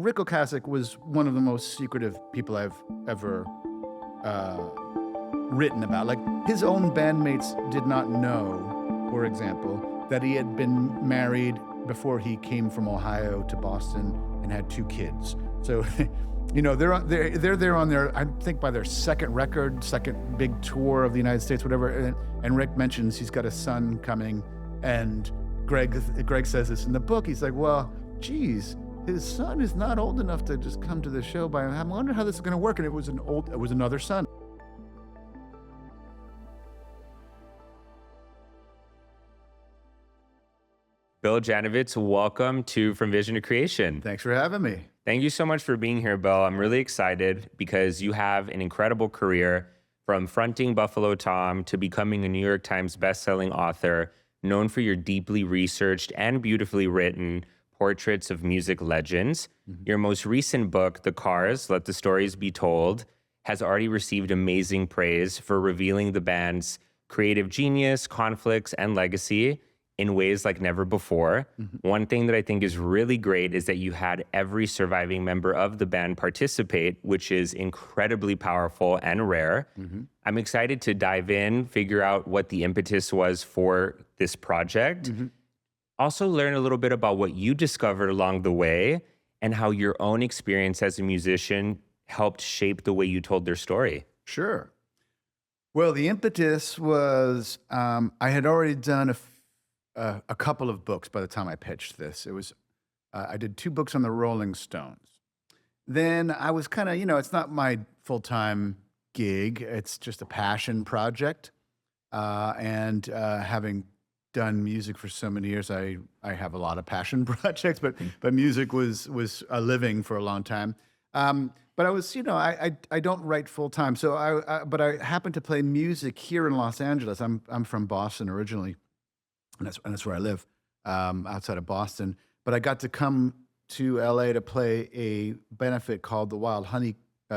Rick Ocasek was one of the most secretive people I've ever written about. Like, his own bandmates did not know, for example, that he had been married before he came from Ohio to Boston and had 2 kids. So, they're there on their, I think, by their second record, second big tour of the United States, whatever. And Rick mentions he's got a son coming, and Greg says this in the book. He's like, well, geez, his son is not old enough to just come to the show. I wonder how this is going to work. And it was another son. Bill Janovitz, welcome to From Vision to Creation. Thanks for having me. Thank you so much for being here, Bill. I'm really excited because you have an incredible career, from fronting Buffalo Tom to becoming a New York Times bestselling author, known for your deeply researched and beautifully written portraits of music legends. Mm-hmm. Your most recent book, The Cars, Let the Stories Be Told, has already received amazing praise for revealing the band's creative genius, conflicts, and legacy in ways like never before. Mm-hmm. One thing that I think is really great is that you had every surviving member of the band participate, which is incredibly powerful and rare. Mm-hmm. I'm excited to dive in, figure out what the impetus was for this project. Mm-hmm. Also learn a little bit about what you discovered along the way and how your own experience as a musician helped shape the way you told their story. Sure. Well, the impetus was, I had already done a couple of books by the time I pitched this. It was, I did 2 books on the Rolling Stones. Then I was kind of, it's not my full-time gig. It's just a passion project. And having done music for so many years, I have a lot of passion projects, but music was a living for a long time. But I was, I don't write full-time. So but I happen to play music here in Los Angeles. I'm from Boston originally. And that's where I live, outside of Boston. But I got to come to LA to play a benefit called the Wild Honey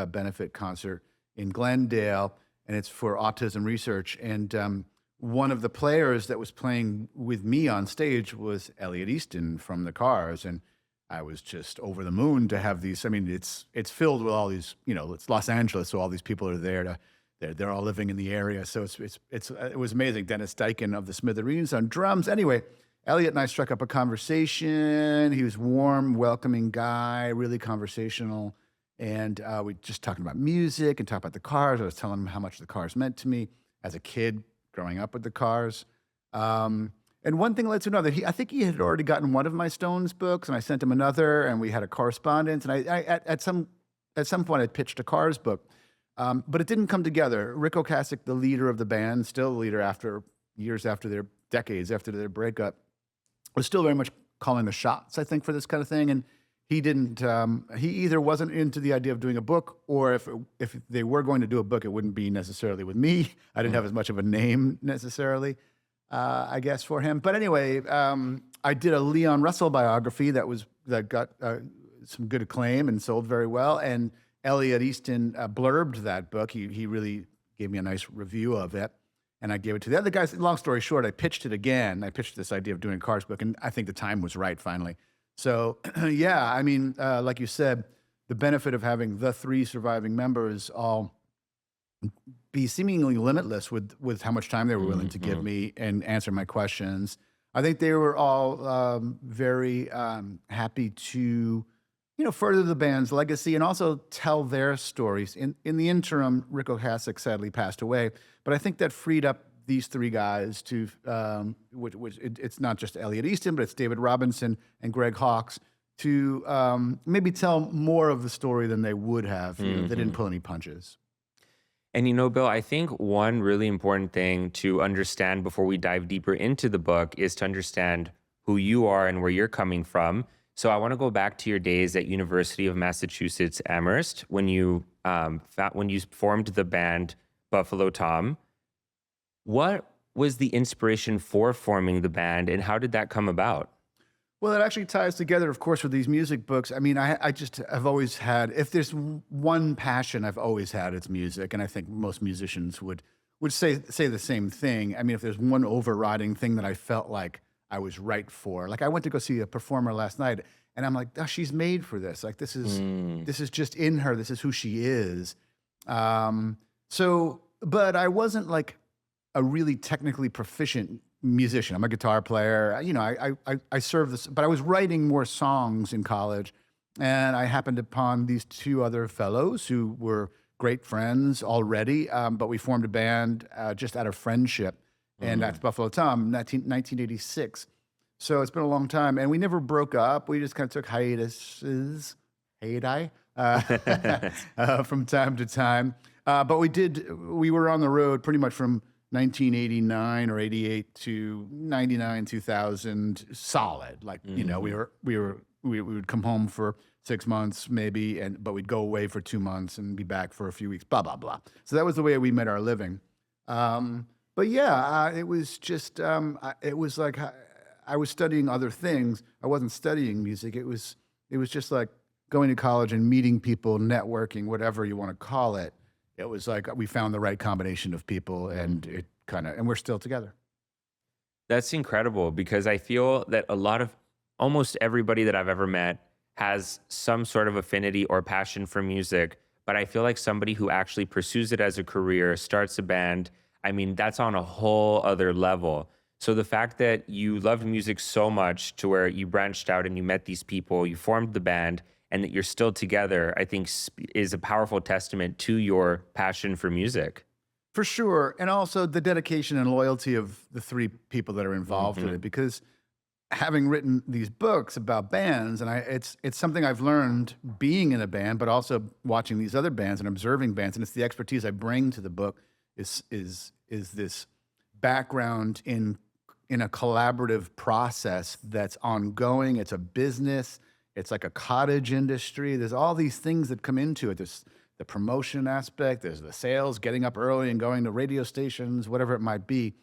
benefit concert in Glendale, and it's for autism research. And one of the players that was playing with me on stage was Elliot Easton from The Cars, and I was just over the moon to have these. I mean, it's filled with all these. It's Los Angeles, so all these people are there to. They're all living in the area, so it was amazing. Dennis Dykin of the Smithereens on drums. Anyway, Elliot and I struck up a conversation. He was warm, welcoming guy, really conversational, and we just talking about music and talking about The Cars. I was telling him how much The Cars meant to me as a kid growing up with The Cars. And one thing led to another. I think he had already gotten one of my Stones books, and I sent him another, and we had a correspondence. And I at some point I pitched a Cars book. But it didn't come together. Rick Ocasek, the leader of the band, still the leader decades after their breakup, was still very much calling the shots, I think, for this kind of thing. And he didn't, he either wasn't into the idea of doing a book, or if they were going to do a book, it wouldn't be necessarily with me. I didn't have as much of a name necessarily, I guess, for him. But anyway, I did a Leon Russell biography that got some good acclaim and sold very well. And Elliot Easton blurbed that book. He really gave me a nice review of it, and I gave it to the other guys. Long story short, I pitched it again. I pitched this idea of doing a Cars book, and I think the time was right finally. So, yeah, I mean, like you said, the benefit of having the 3 surviving members all be seemingly limitless with how much time they were willing to give me and answer my questions. I think they were all very happy to further the band's legacy and also tell their stories. In the interim, Rick Ocasek sadly passed away, but I think that freed up these 3 guys to, it's not just Elliot Easton, but it's David Robinson and Greg Hawkes, to maybe tell more of the story than they would have. They didn't pull any punches. And Bill, I think one really important thing to understand before we dive deeper into the book is to understand who you are and where you're coming from. So I want to go back to your days at University of Massachusetts Amherst when you formed the band Buffalo Tom. What was the inspiration for forming the band, and how did that come about? Well, it actually ties together, of course, with these music books. I mean, I've always had, if there's one passion I've always had, it's music, and I think most musicians would say the same thing. I mean, if there's one overriding thing that I felt like I was right for. Like, I went to go see a performer last night, And I'm like, oh, she's made for this. Like this Mm. is just in her. This is who she is. But I wasn't like a really technically proficient musician. I'm a guitar player. You know, I serve this, but I was writing more songs in college, and I happened upon these two other fellows who were great friends already. But we formed a band just out of friendship, and that's Buffalo Tom, 1986. So it's been a long time, and we never broke up. We just kind of took hiatuses, from time to time. But we were on the road pretty much from 1989 or 88 to 99, 2000, solid. Like, you know, we would come home for 6 months maybe, but we'd go away for 2 months and be back for a few weeks, blah, blah, blah. So that was the way we made our living. But yeah, it was just, it was like, I was studying other things. I wasn't studying music. It was just like going to college and meeting people, networking, whatever you want to call it. It was like we found the right combination of people, and and we're still together. That's incredible, because I feel that almost everybody that I've ever met has some sort of affinity or passion for music. But I feel like somebody who actually pursues it as a career, starts a band, I mean, that's on a whole other level. So the fact that you loved music so much to where you branched out and you met these people, you formed the band, and that you're still together, I think is a powerful testament to your passion for music. For sure. And also the dedication and loyalty of the three people that are involved in it, because having written these books about bands, and it's something I've learned being in a band, but also watching these other bands and observing bands, and it's the expertise I bring to the book is this background in a collaborative process that's ongoing. It's a business. It's like a cottage industry. There's all these things that come into it. There's the promotion aspect. There's the sales, getting up early and going to radio stations, whatever it might be.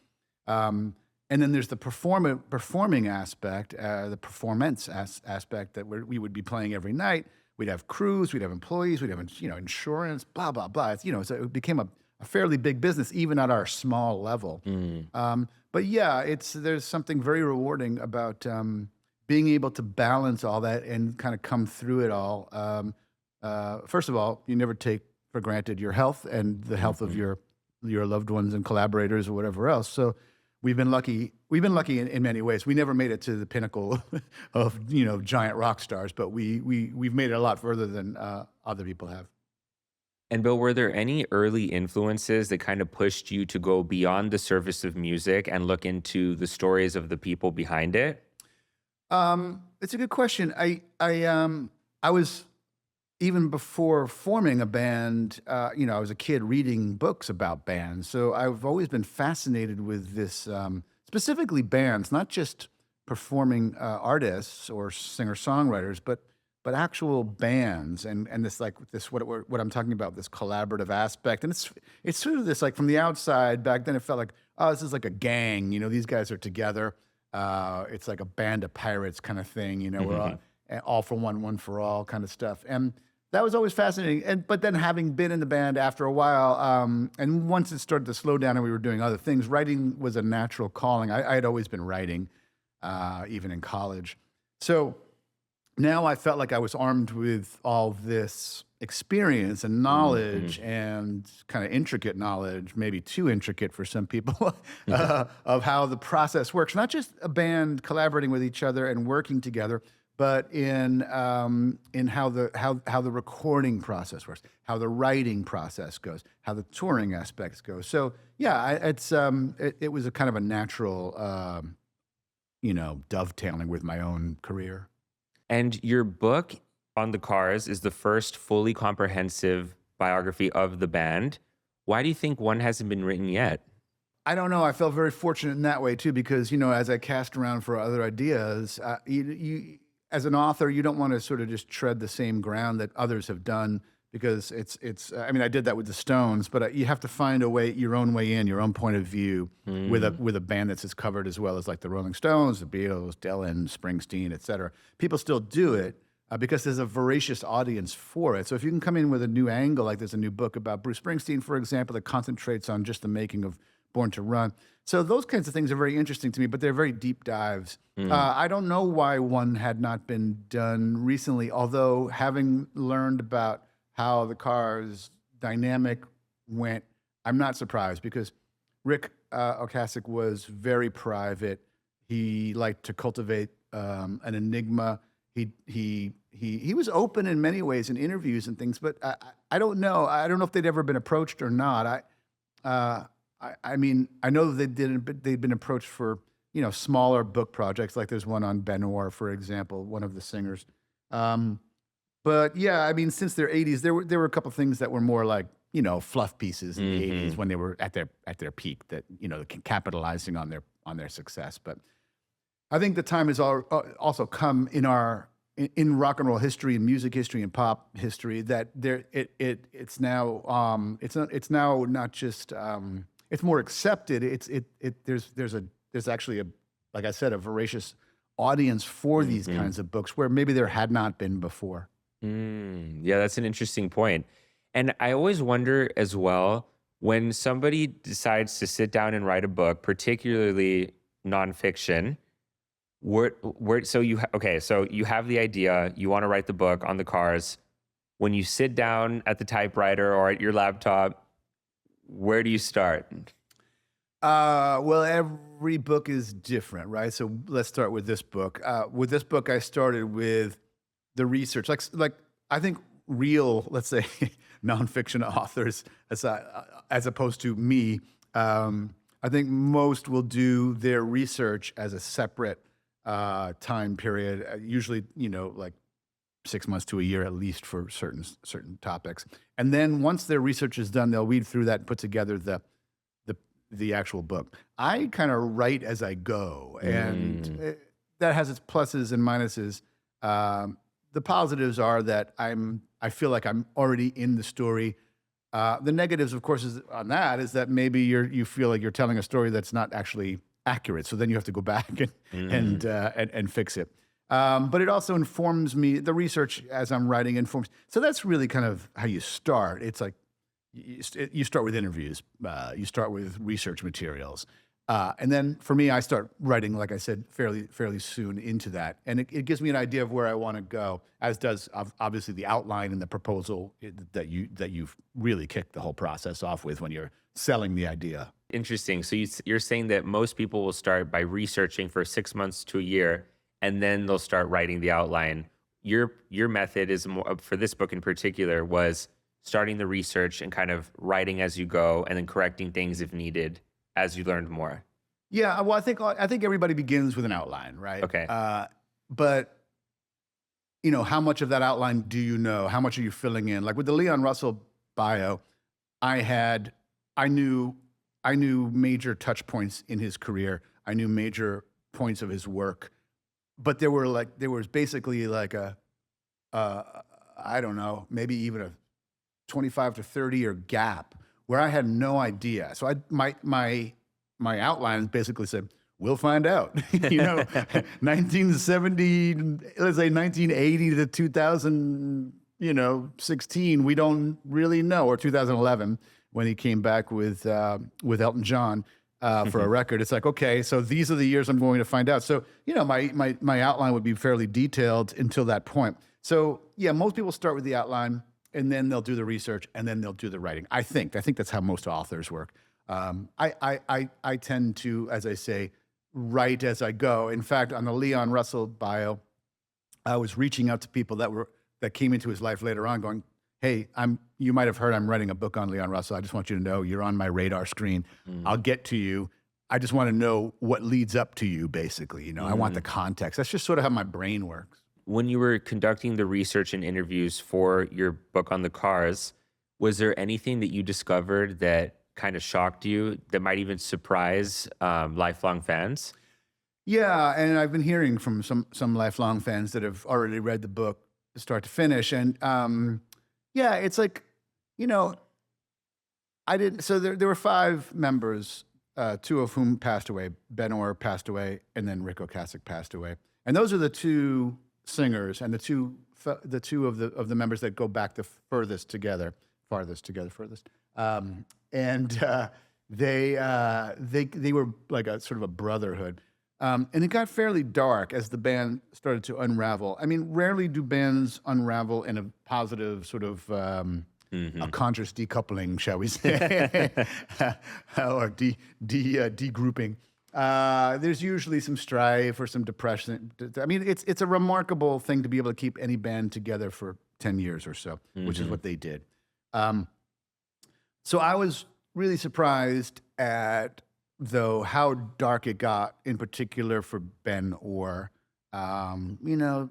And then there's the performing aspect, the performance aspect that we would be playing every night. We'd have crews, we'd have employees, we'd have insurance, blah, blah, blah. So it became a fairly big business, even at our small level. But yeah, there's something very rewarding about being able to balance all that and kind of come through it all. First of all, you never take for granted your health and the health of your loved ones and collaborators or whatever else. So we've been lucky. We've been lucky in many ways. We never made it to the pinnacle of giant rock stars, but we've made it a lot further than other people have. And Bill, were there any early influences that kind of pushed you to go beyond the surface of music and look into the stories of the people behind it? It's a good question. I was, even before forming a band, I was a kid reading books about bands. So I've always been fascinated with this, specifically bands, not just performing artists or singer-songwriters, but actual bands and this what I'm talking about, this collaborative aspect. And it's sort of this, like, from the outside back then, it felt like, oh, this is like a gang. These guys are together. It's like a band of pirates kind of thing. We're all for one for all kind of stuff. And that was always fascinating. But then having been in the band after a while, and once it started to slow down and we were doing other things, writing was a natural calling. I had always been writing, even in college. So now I felt like I was armed with all this experience and knowledge and kind of intricate knowledge, maybe too intricate for some people, of how the process works. Not just a band collaborating with each other and working together, but in how the recording process works, how the writing process goes, how the touring aspects go. So yeah, it was a kind of a natural, dovetailing with my own career. And your book, On the Cars, is the first fully comprehensive biography of the band. Why do you think one hasn't been written yet? I don't know. I felt very fortunate in that way too, because as I cast around for other ideas, you as an author, you don't want to sort of just tread the same ground that others have done, because it's. I mean, I did that with the Stones, but you have to find your own way in, your own point of view with a band that's as covered as well as like the Rolling Stones, the Beatles, Dylan, Springsteen, etc. People still do it because there's a voracious audience for it. So if you can come in with a new angle, like there's a new book about Bruce Springsteen, for example, that concentrates on just the making of Born to Run. So those kinds of things are very interesting to me, but they're very deep dives. I don't know why one had not been done recently, although having learned about how the Cars dynamic went, I'm not surprised because Rick Ocasek was very private. He liked to cultivate an enigma. He was open in many ways in interviews and things, but I don't know. I don't know if they'd ever been approached or not. I mean, I know that they'd been approached for, smaller book projects. Like there's one on Ben-Hur, for example, one of the singers. But yeah, I mean, since their 80s, there were a couple things that were more like, fluff pieces in the 80s when they were at their peak that, capitalizing on their success. But I think the time has also come in rock and roll history and music history and pop history that it's now not just it's more accepted. There's actually like I said, a voracious audience for these kinds of books where maybe there had not been before. Yeah, that's an interesting point. And I always wonder as well, when somebody decides to sit down and write a book, particularly nonfiction, so you have the idea, you want to write the book on the Cars. When you sit down at the typewriter or at your laptop, where do you start? Well, every book is different, right? So let's start with this book. With this book, I started with the research, like I think real, let's say, nonfiction authors, as opposed to me. I think most will do their research as a separate time period, usually, like 6 months to a year at least for certain topics. And then once their research is done, they'll read through that and put together the actual book. I kind of write as I go, and that has its pluses and minuses. The positives are that I feel like I'm already in the story. The negatives, of course, is that maybe you feel like you're telling a story that's not actually accurate. So then you have to go back and fix it. But it also informs me. The research as I'm writing informs. So that's really kind of how you start. It's like you start with interviews. You start with research materials. And then for me, I start writing, like I said, fairly soon into that. And it gives me an idea of where I want to go, as does obviously the outline and the proposal that you've really kicked the whole process off with when you're selling the idea. Interesting. So you're saying that most people will start by researching for 6 months to a year, and then they'll start writing the outline. Your method is more, for this book in particular, was starting the research and kind of writing as you go, and then correcting things if needed as you learned more. Yeah, well, I think everybody begins with an outline, right? Okay. But how much of that outline do you know? How much are you filling in? Like with the Leon Russell bio, I knew major touch points in his career. I knew major points of his work, but there was basically like I don't know, maybe even a 25 to 30 year gap where I had no idea. So my outline basically said, we'll find out. 1970, let's say 1980 to 2016, we don't really know, or 2011 when he came back with Elton John for a record. It's like, okay, so these are the years I'm going to find out. So my outline would be fairly detailed until that point. So yeah, most people start with the outline, and then they'll do the research, and then they'll do the writing. I think that's how most authors work. I tend to, as I say, write as I go. In fact, on the Leon Russell bio, I was reaching out to people that came into his life later on, going, "Hey, you might have heard I'm writing a book on Leon Russell. I just want you to know you're on my radar screen. I'll get to you. I just want to know what leads up to you, basically. I want the context." That's just sort of how my brain works. When you were conducting the research and interviews for your book on the Cars, was there anything that you discovered that kind of shocked you, that might even surprise lifelong fans? Yeah, and I've been hearing from some lifelong fans that have already read the book start to finish, and yeah, it's like, I didn't. So there were 5 members, 2 of whom passed away. Ben-Hur passed away, and then Rick Ocasek passed away, and those are the 2 singers and the two of the members that go back the farthest together. And They were like a sort of a brotherhood. And it got fairly dark as the band started to unravel. I mean, rarely do bands unravel in a positive sort of a conscious decoupling, shall we say, or degrouping. There's usually some strife or some depression. I mean, it's a remarkable thing to be able to keep any band together for 10 years or so, which is what they did. So I was really surprised at, though, how dark it got, in particular for Ben Orr. You know,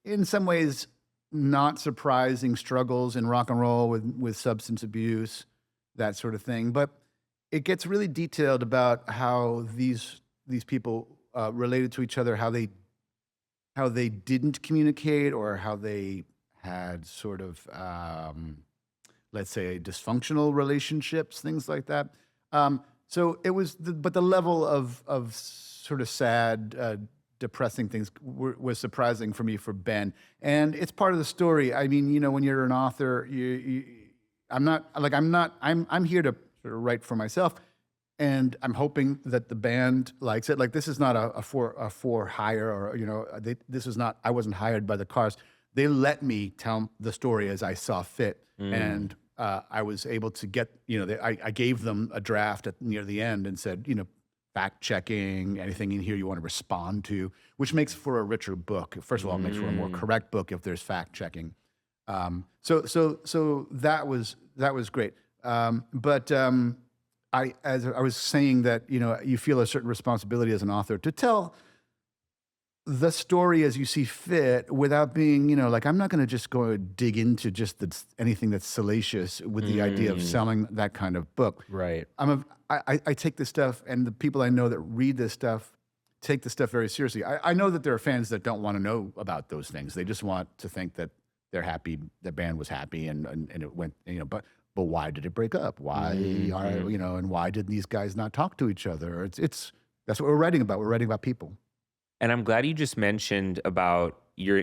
in some ways, not surprising struggles in rock and roll with substance abuse, that sort of thing. But it gets really detailed about how these people related to each other, how they didn't communicate, or how they had sort of let's say dysfunctional relationships, things like that. So it was, but the level of sort of sad, depressing things was surprising for me for Ben, and it's part of the story. I mean, you know, when you're an author, I'm here to sort of write for myself, and I'm hoping that the band likes it. Like, this is not a for hire, or, you know, this is not. I wasn't hired by the Cars. They let me tell the story as I saw fit, and I was able to get, you know, I gave them a draft near the end and said, you know, fact checking, anything in here you want to respond to, which makes for a richer book. First of all, it makes for a more correct book if there's fact checking. So that was great. But as I was saying, that, you know, you feel a certain responsibility as an author to tell the story as you see fit, without being, you know, like, I'm not going to just go dig into just anything that's salacious with the idea of selling that kind of book. Right. I take this stuff, and the people I know that read this stuff take this stuff very seriously. I know that there are fans that don't want to know about those things. They just want to think that they're happy, the band was happy, and it went, you know, but why did it break up? Why are, you know, and why did these guys not talk to each other? It's that's what we're writing about. We're writing about people. And I'm glad you just mentioned about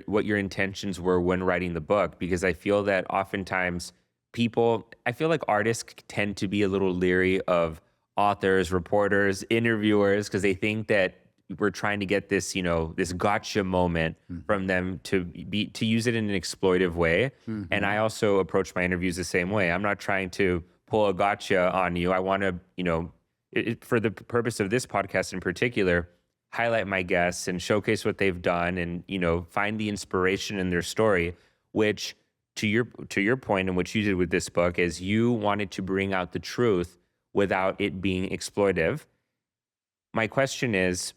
what your intentions were when writing the book, because I feel that oftentimes I feel like artists tend to be a little leery of authors, reporters, interviewers, because they think that we're trying to get this, you know, this gotcha moment from them to use it in an exploitive way. And I also approach my interviews the same way. I'm not trying to pull a gotcha on you. I want to, you know, for the purpose of this podcast in particular, highlight my guests and showcase what they've done, and, you know, find the inspiration in their story, which to your point, and what you did with this book, is you wanted to bring out the truth without it being exploitive. My question is,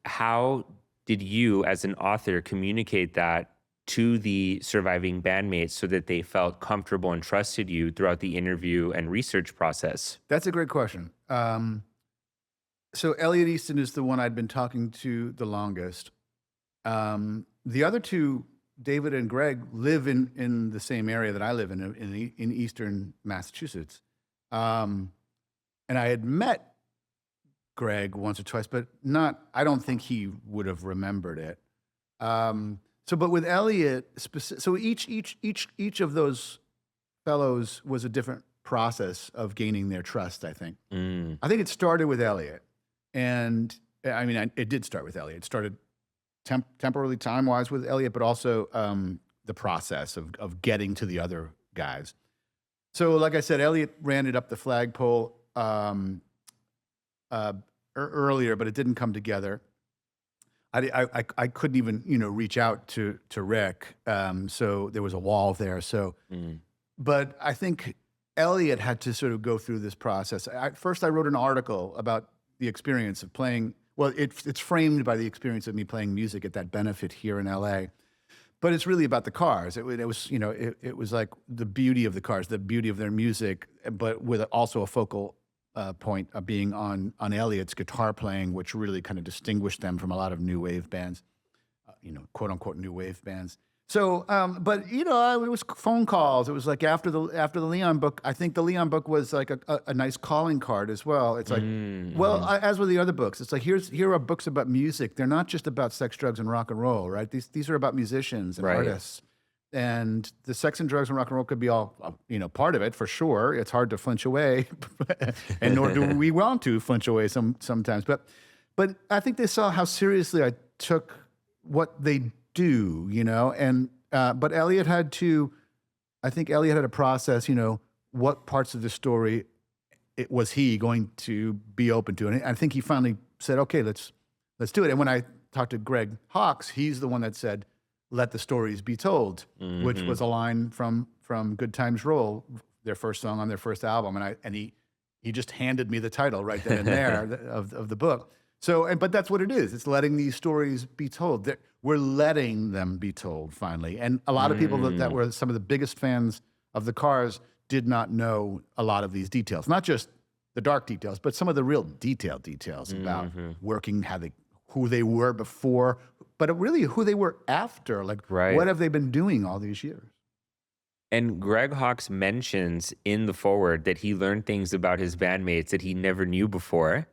how did you as an author communicate that to the surviving bandmates so that they felt comfortable and trusted you throughout the interview and research process? That's a great question. So Elliot Easton is the one I'd been talking to the longest. The other two, David and Greg, live in the same area that I live in eastern Massachusetts. And I had met Greg once or twice, but I don't think he would have remembered it. But with Elliot, so each of those fellows was a different process of gaining their trust, I think. I think it started with Elliot. And I mean, it did start with Elliot. It started temporarily, time-wise, with Elliot, but also the process of getting to the other guys. So, like I said, Elliot ran it up the flagpole earlier, but it didn't come together. I couldn't even, you know, reach out to Rick, so there was a wall there. So, but I think Elliot had to sort of go through this process. First, I wrote an article about the experience of playing. Well, it's framed by the experience of me playing music at that benefit here in LA, but it's really about the Cars. It was, you know, it was like the beauty of the Cars, the beauty of their music, but with also a focal point of being on Elliot's guitar playing, which really kind of distinguished them from a lot of new wave bands, you know, quote unquote new wave bands. So, but you know, it was phone calls. It was like after the Leon book. I think the Leon book was like a nice calling card as well. It's like, well, as with the other books, it's like here are books about music. They're not just about sex, drugs, and rock and roll, right? These are about musicians and artists. And the sex and drugs and rock and roll could be all, part of it for sure. It's hard to flinch away, and nor do we want to flinch away sometimes. But I think they saw how seriously I took what they do, and but Elliot had to. I think Elliot had to process, what parts of the story was he going to be open to, and I think he finally said, "Okay, let's do it." And when I talked to Greg Hawkes, he's the one that said, "Let the stories be told," which was a line from Good Times Roll, their first song on their first album, and he just handed me the title right then and there of the book. So, but that's what it is. It's letting these stories be told. We're letting them be told finally, and a lot of people that were some of the biggest fans of the Cars did not know a lot of these details, not just the dark details, but some of the real detailed details about working, who they were before, but really who they were after. Like, what have they been doing all these years? And Greg Hawkes mentions in the foreword that he learned things about his bandmates that he never knew before.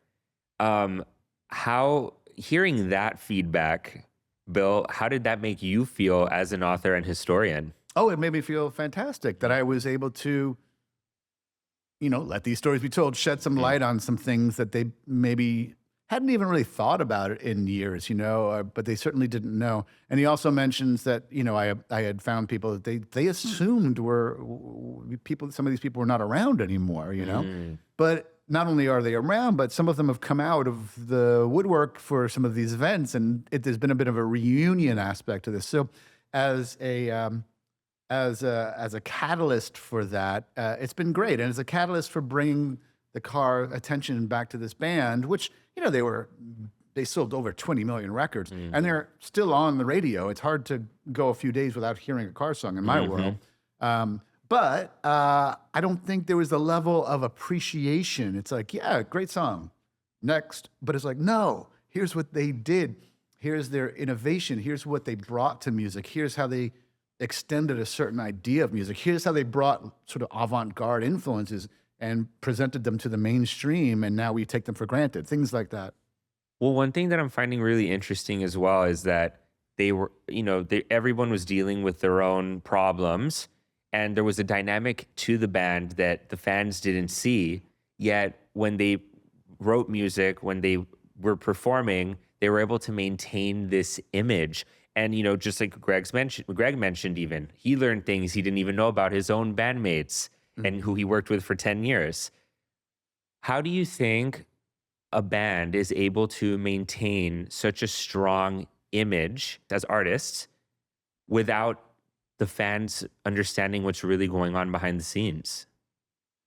How, hearing that feedback, Bill, how did that make you feel as an author and historian? Oh, it made me feel fantastic that I was able to, let these stories be told, shed some light on some things that they maybe hadn't even really thought about it in years, but they certainly didn't know. And he also mentions that, I had found people that they assumed were people, some of these people were not around anymore, But not only are they around, but some of them have come out of the woodwork for some of these events, and there's been a bit of a reunion aspect to this. So as a catalyst for that, it's been great. And as a catalyst for bringing the Car attention back to this band, which, they sold over 20 million records, and they're still on the radio. It's hard to go a few days without hearing a Car song in my world. But I don't think there was the level of appreciation. It's like, yeah, great song. Next. But it's like, no, here's what they did. Here's their innovation. Here's what they brought to music. Here's how they extended a certain idea of music. Here's how they brought sort of avant-garde influences and presented them to the mainstream, and now we take them for granted. Things like that. Well, one thing that I'm finding really interesting as well is that they were, everyone was dealing with their own problems, and there was a dynamic to the band that the fans didn't see. Yet when they wrote music, when they were performing, they were able to maintain this image. And, just like Greg mentioned even, he learned things he didn't even know about his own bandmates and who he worked with for 10 years. How do you think a band is able to maintain such a strong image as artists without the fans understanding what's really going on behind the scenes?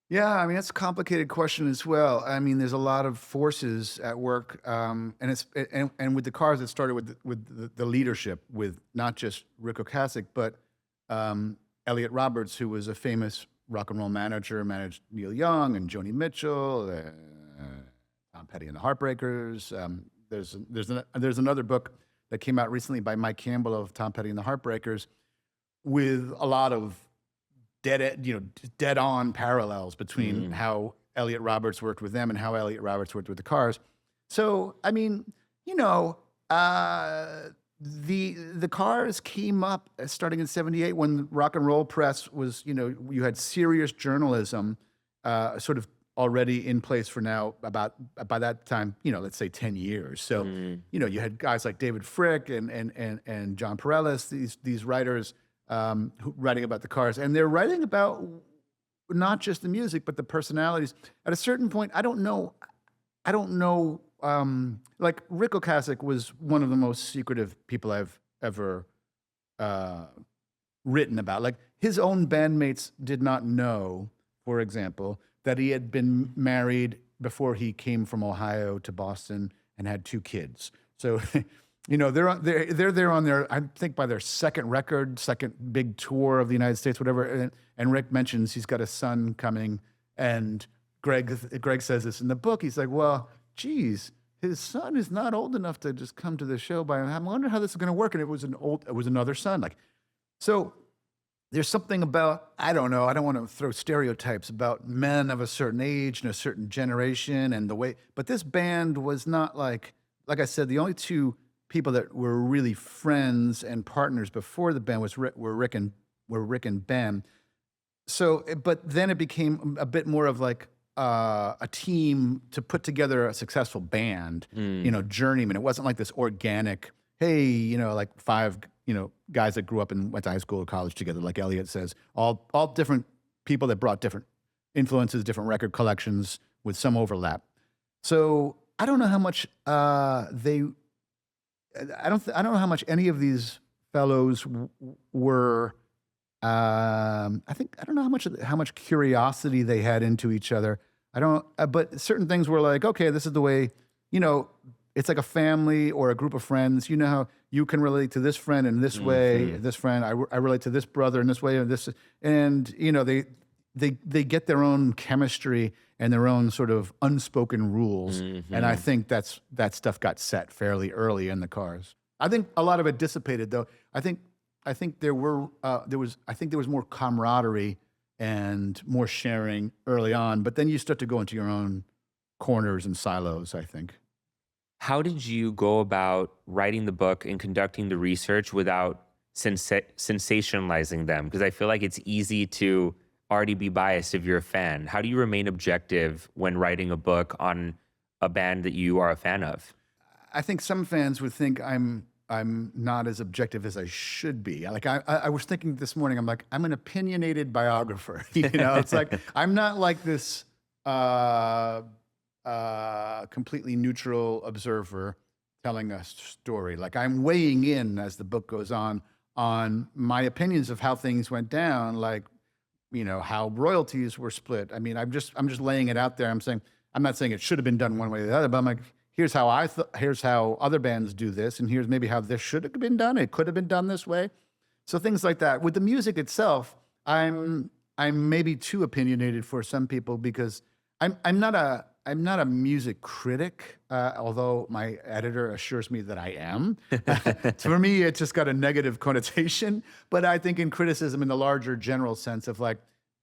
Yeah, I mean, that's a complicated question as well. I mean, there's a lot of forces at work, and with the Cars, it started with the leadership, with not just Rick Ocasek, but Elliot Roberts, who was a famous rock and roll manager, managed Neil Young and Joni Mitchell, Tom Petty and the Heartbreakers. There's another book that came out recently by Mike Campbell of Tom Petty and the Heartbreakers, with a lot of dead on parallels between how Elliot Roberts worked with them and how Elliot Roberts worked with the Cars. So, I mean, the Cars came up starting in '78 when the rock and roll press was, you had serious journalism sort of already in place for now by that time, let's say 10 years. So, you had guys like David Frick and John Pareles, these writers writing about the Cars, and they're writing about not just the music, but the personalities. At a certain point, I don't know, like Rick Ocasek was one of the most secretive people I've ever written about. Like, his own bandmates did not know, for example, that he had been married before he came from Ohio to Boston and had 2 kids. So, they're there on their, I think by their second big tour of the United States, whatever. And Rick mentions he's got a son coming, and Greg says this in the book. He's like, well, geez, his son is not old enough to just come to the show. I wonder how this is going to work. And it was another son. Like, so there's something about, I don't know, I don't want to throw stereotypes about men of a certain age and a certain generation and the way, but this band was not like I said, the only 2 people that were really friends and partners before the band were Rick and Ben. So, but then it became a bit more of like a team to put together a successful band, journeyman. It wasn't like this organic, hey, like five, guys that grew up and went to high school or college together, like Elliot says, all different people that brought different influences, different record collections with some overlap. So I don't know how much I don't know how much any of these fellows were. I don't know how much curiosity they had into each other. I don't, but certain things were like, okay, this is the way, it's like a family or a group of friends. You know how you can relate to this friend in this way, this friend, I relate to this brother in this way, and this, and they get their own chemistry and their own sort of unspoken rules. And I think that stuff got set fairly early in the Cars. I think a lot of it dissipated though. I think there was more camaraderie and more sharing early on, but then you start to go into your own corners and silos, I think. How did you go about writing the book and conducting the research without sensationalizing them? Because I feel like it's easy to already be biased if you're a fan. How do you remain objective when writing a book on a band that you are a fan of? I think some fans would think I'm not as objective as I should be. Like I was thinking this morning, I'm like, I'm an opinionated biographer. It's like I'm not like this completely neutral observer telling a story. Like I'm weighing in as the book goes on my opinions of how things went down, like how royalties were split. I mean, I'm just laying it out there. I'm not saying it should have been done one way or the other, but I'm like, here's how other bands do this, and here's maybe how this should have been done. It could have been done this way. So things like that. With the music itself, I'm maybe too opinionated for some people because I'm not a music critic, although my editor assures me that I am. For me, it just got a negative connotation. But I think in criticism, in the larger general sense of like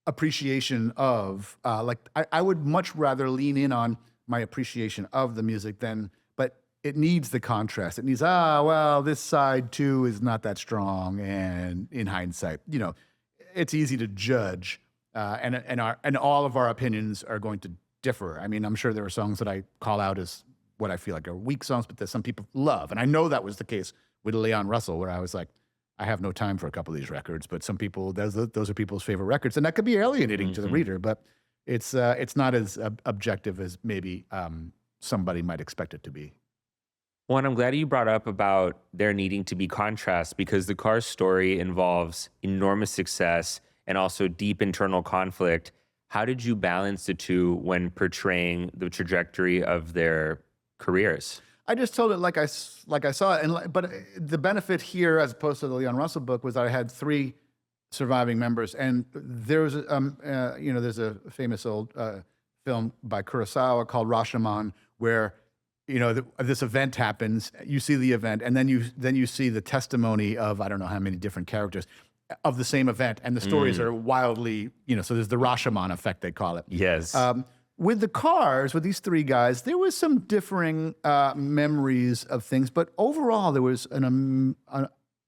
appreciation of, I would much rather lean in on my appreciation of the music but it needs the contrast. It needs, this side too is not that strong. And in hindsight, it's easy to judge, and all of our opinions are going to differ. I mean, I'm sure there are songs that I call out as what I feel like are weak songs, but that some people love. And I know that was the case with Leon Russell, where I was like, I have no time for a couple of these records, but some people, those are people's favorite records. And that could be alienating to the reader, but it's not as objective as maybe somebody might expect it to be. Well, and I'm glad you brought up about there needing to be contrast, because the Cars story involves enormous success and also deep internal conflict. How did you balance the two when portraying the trajectory of their careers? I just told it like I saw it, but the benefit here, as opposed to the Leon Russell book, was that I had 3 surviving members, and there's there's a famous old film by Kurosawa called Rashomon, where this event happens, you see the event, and then you see the testimony of I don't know how many different characters of the same event, and the stories are wildly, so there's the Rashomon effect, they call it. Yes. With the Cars, with these 3 guys, there was some differing memories of things, but overall there was an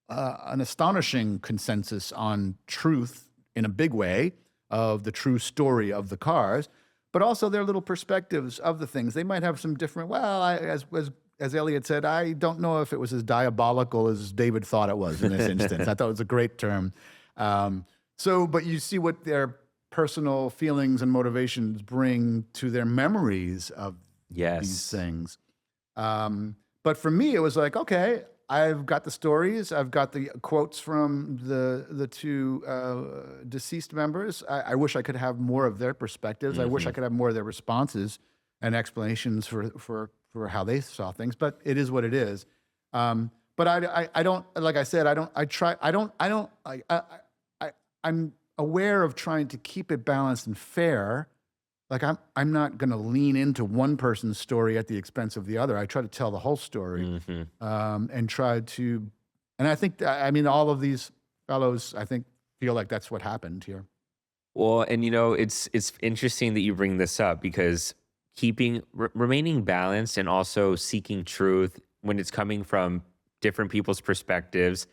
astonishing consensus on truth in a big way of the true story of the Cars, but also their little perspectives of the things. They might have some different, as Elliot said, I don't know if it was as diabolical as David thought it was in this instance. I thought it was a great term. But you see what their personal feelings and motivations bring to their memories of these things. But for me, it was like, okay, I've got the stories, I've got the quotes from the 2 deceased members. I wish I could have more of their perspectives. I wish I could have more of their responses and explanations for how they saw things. But it is what it is. But I don't, like I said, I'm aware of trying to keep it balanced and fair. Like I'm not going to lean into one person's story at the expense of the other. I try to tell the whole story, and try to, and I think, all of these fellows, I think, feel like that's what happened here. Well, and it's interesting that you bring this up, because remaining balanced and also seeking truth when it's coming from different people's perspectives,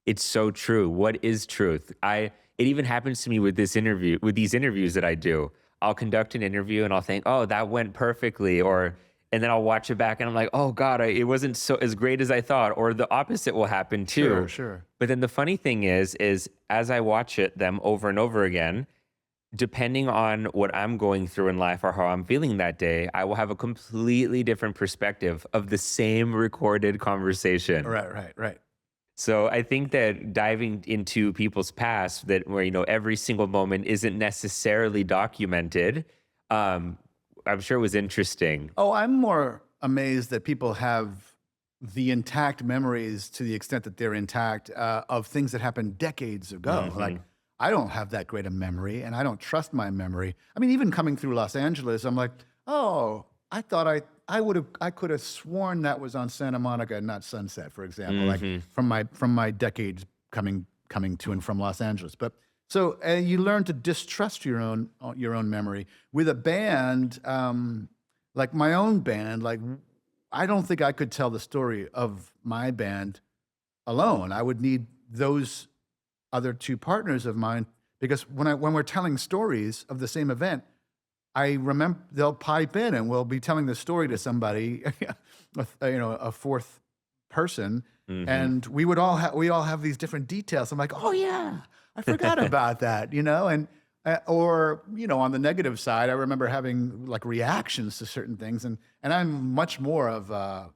it's so true. What is truth? It even happens to me with these interviews that I do. I'll conduct an interview and I'll think, oh, that went perfectly, and then I'll watch it back and I'm like, oh God, it wasn't so as great as I thought, or the opposite will happen too. Sure, sure. But then the funny thing is as I watch them over and over again, depending on what I'm going through in life or how I'm feeling that day, I will have a completely different perspective of the same recorded conversation. Right. So I think that diving into people's past where, every single moment isn't necessarily documented, I'm sure it was interesting. Oh, I'm more amazed that people have the intact memories to the extent that they're intact of things that happened decades ago. Like, I don't have that great a memory, and I don't trust my memory. I mean, even coming through Los Angeles, I'm like, oh, I thought I could have sworn that was on Santa Monica and not Sunset, for example, like from my decades coming to and from Los Angeles. But so you learn to distrust your own memory with a band, like my own band. Like, I don't think I could tell the story of my band alone. I would need those other two partners of mine, because when we're telling stories of the same event, I remember they'll pipe in and we'll be telling the story to somebody, a fourth person, and we all have these different details. I'm like, oh yeah, I forgot about that, and or on the negative side, I remember having like reactions to certain things, and I'm much more of a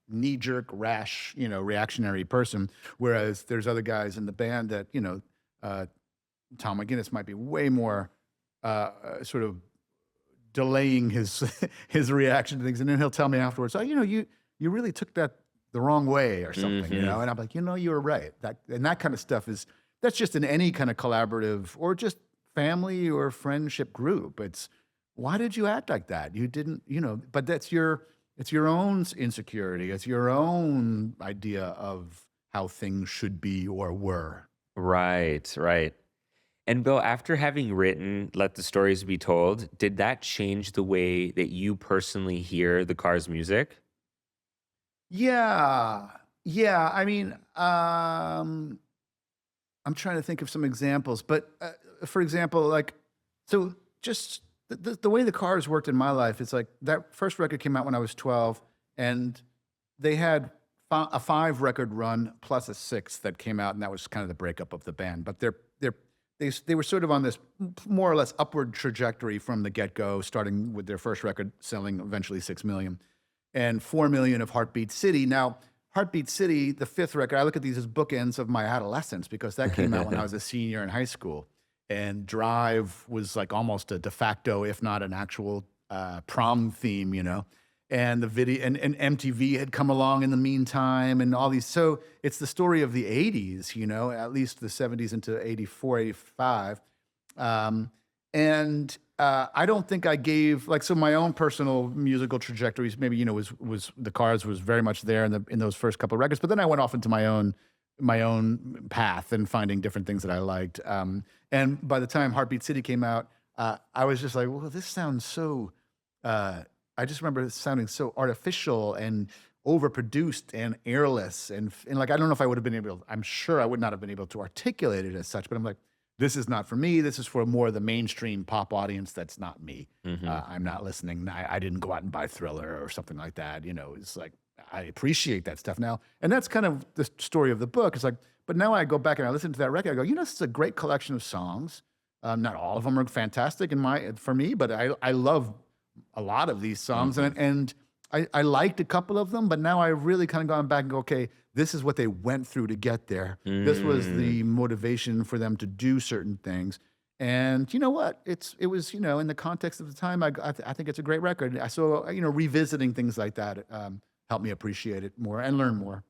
knee-jerk, rash, reactionary person, whereas there's other guys in the band that Tom McGinnis might be way more sort of delaying his his reaction to things, and then he'll tell me afterwards, oh, you really took that the wrong way or something, and I'm like, you were right. That kind of stuff that's just in any kind of collaborative or just family or friendship group. It's, why did you act like that? You didn't, but it's your own insecurity. It's your own idea of how things should be or were. Right. And Bill, after having written Let the Stories Be Told, did that change the way that you personally hear the Cars music? Yeah. I mean, I'm trying to think of some examples, but for example, like, so just the way the Cars worked in my life, it's like that first record came out when I was 12, and they had a 5-record run plus a 6th that came out, and that was kind of the breakup of the band. But they were sort of on this more or less upward trajectory from the get-go, starting with their first record selling eventually 6 million and 4 million of Heartbeat City. Now, Heartbeat City, the 5th record, I look at these as bookends of my adolescence, because that came out when I was a senior in high school. And Drive was like almost a de facto, if not an actual prom theme, and the video and MTV had come along in the meantime, and all these. So it's the story of the 80s, at least the 70s into 84, 85. And I don't think I gave, like, so my own personal musical trajectories, maybe, was the Cars was very much there in those first couple of records, but then I went off into my own path and finding different things that I liked. And by the time Heartbeat City came out, I was just like, well, this sounds so, I just remember it sounding so artificial and overproduced and airless. And like, I don't know if I would have been able, I'm sure I would not have been able to articulate it as such, but I'm like, this is not for me. This is for more of the mainstream pop audience. That's not me. I'm not listening. I didn't go out and buy Thriller or something like that. It's like, I appreciate that stuff now. And that's kind of the story of the book. It's like, but now I go back and I listen to that record. I go, this is a great collection of songs. Not all of them are fantastic for me, but I love a lot of these songs. And I liked a couple of them, but now I really kind of gone back and go, okay, this is what they went through to get there. This was the motivation for them to do certain things. And you know what? It was, in the context of the time, I think it's a great record. So, revisiting things like that helped me appreciate it more and learn more.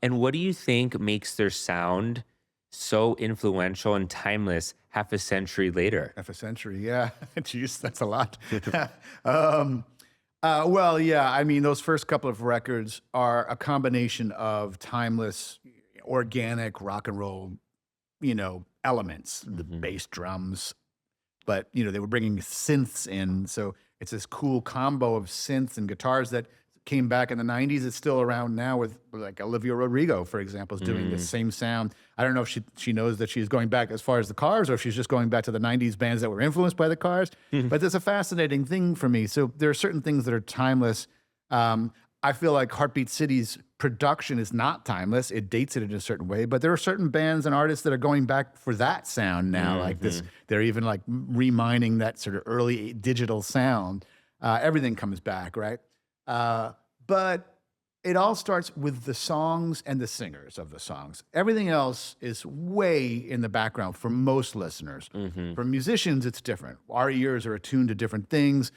And what do you think makes their sound so influential and timeless half a century later? Half a century, yeah. Jeez, that's a lot. Well, yeah, I mean, those first couple of records are a combination of timeless, organic rock and roll, elements, the bass drums, but, they were bringing synths in. So it's this cool combo of synths and guitars that came back in the 90s. It's still around now with like Olivia Rodrigo, for example, is doing the same sound. I don't know if she knows that she's going back as far as the Cars, or if she's just going back to the 90s bands that were influenced by the Cars. But it's a fascinating thing for me. So there are certain things that are timeless. I feel like Heartbeat City's production is not timeless. It dates it in a certain way, but there are certain bands and artists that are going back for that sound now. Like this, they're even like remining that sort of early digital sound. Everything comes back, right? But it all starts with the songs and the singers of the songs. Everything else is way in the background for most listeners. For musicians, it's different. Our ears are attuned to different things.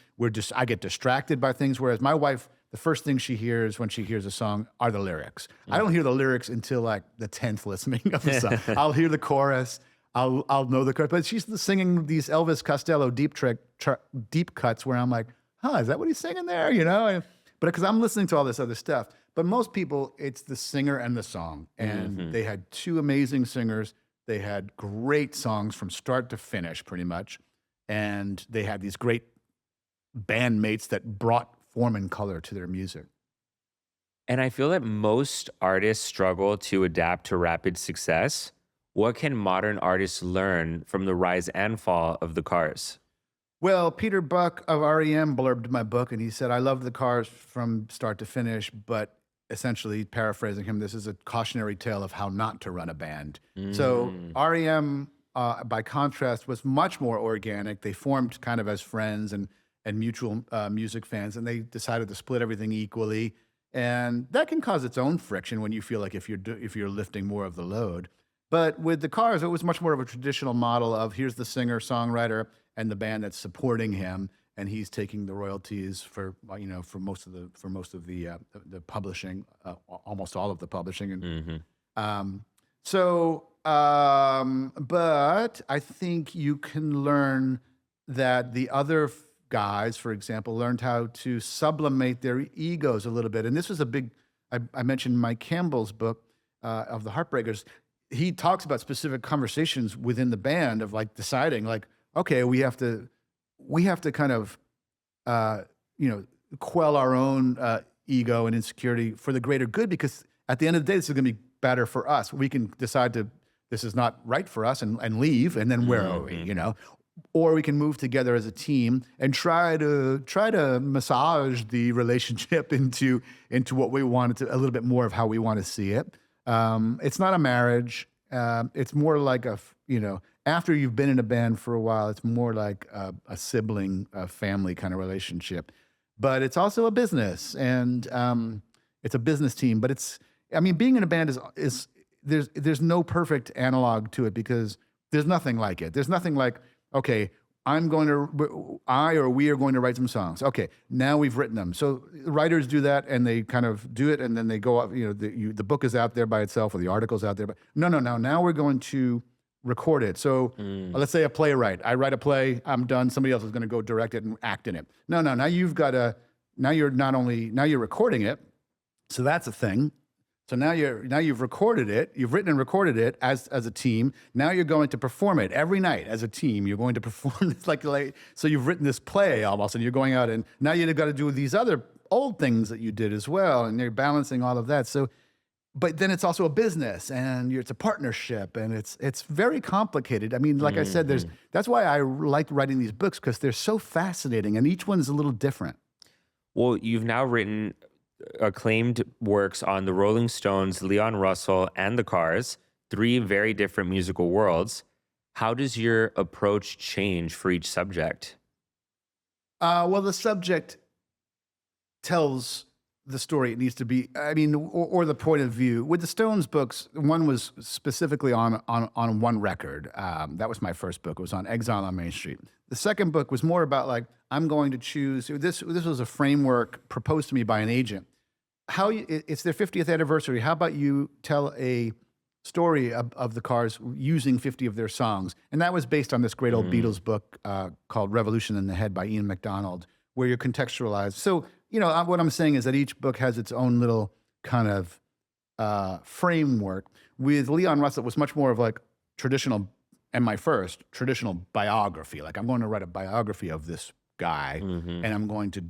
I get distracted by things, whereas my wife, the first thing she hears when she hears a song are the lyrics. I don't hear the lyrics until like the 10th listening of the song. I'll hear the chorus. I'll know the chorus. But she's singing these Elvis Costello deep cuts where I'm like, huh, is that what he's singing there? You know? But because I'm listening to all this other stuff. But most people, it's the singer and the song. And they had two amazing singers. They had great songs from start to finish, pretty much. And they had these great bandmates that brought form and color to their music. And I feel that most artists struggle to adapt to rapid success. What can modern artists learn from the rise and fall of the Cars? Well, Peter Buck of REM blurbed my book, and he said, I love the Cars from start to finish, but essentially, paraphrasing him, this is a cautionary tale of how not to run a band. So REM, by contrast, was much more organic. They formed kind of as friends and mutual music fans, and they decided to split everything equally. And that can cause its own friction when you feel like if you're lifting more of the load. But with the Cars, it was much more of a traditional model of here's the singer, songwriter, and the band that's supporting him, and he's taking the royalties for most of the publishing, almost all of the publishing. And but I think you can learn that the other guys, for example, learned how to sublimate their egos a little bit. And this was a big, I mentioned Mike Campbell's book of the Heartbreakers. He talks about specific conversations within the band of like deciding like, okay, we have to kind of, quell our own ego and insecurity for the greater good, because at the end of the day, this is going to be better for us. We can decide this is not right for us and leave. And then where are we, Or we can move together as a team and try to massage the relationship into what we want it to, a little bit more of how we want to see it. It's not a marriage. It's more like after you've been in a band for a while, it's more like a sibling, a family kind of relationship. But it's also a business, and it's a business team. But being in a band is there's no perfect analog to it, because there's nothing like it. There's nothing like, okay, we are going to write some songs. Okay, now we've written them. So writers do that, and they kind of do it, and then they go up. The book is out there by itself, or the article's out there. But no. Now we're going to record it. So let's say a playwright. I write a play. I'm done. Somebody else is going to go direct it and act in it. No. Now you're recording it. So that's a thing. So now you've recorded it, you've written and recorded it as a team. Now you're going to perform it every night as a team. You're going to perform it like so you've written this play almost, and you're going out, and now you've got to do these other old things that you did as well, and you're balancing all of that. So, but then it's also a business, and it's a partnership, and it's very complicated. I mean, like I said, that's why I like writing these books, because they're so fascinating, and each one's a little different. Well, you've now written acclaimed works on the Rolling Stones, Leon Russell, and the Cars, 3 very different musical worlds. How does your approach change for each subject? Well, the subject tells the story it needs to be, or the point of view. With the Stones books, one was specifically on one record. That was my first book. It was on Exile on Main Street. The second book was more about like, I'm going to choose, this was a framework proposed to me by an agent. It's their 50th anniversary. How about you tell a story of the Cars using 50 of their songs? And that was based on this great old Beatles book called Revolution in the Head by Ian MacDonald, where you're contextualized. So, what I'm saying is that each book has its own little kind of framework. With Leon Russell, it was much more of like traditional, and my first traditional biography. Like, I'm going to write a biography of this guy, and I'm going to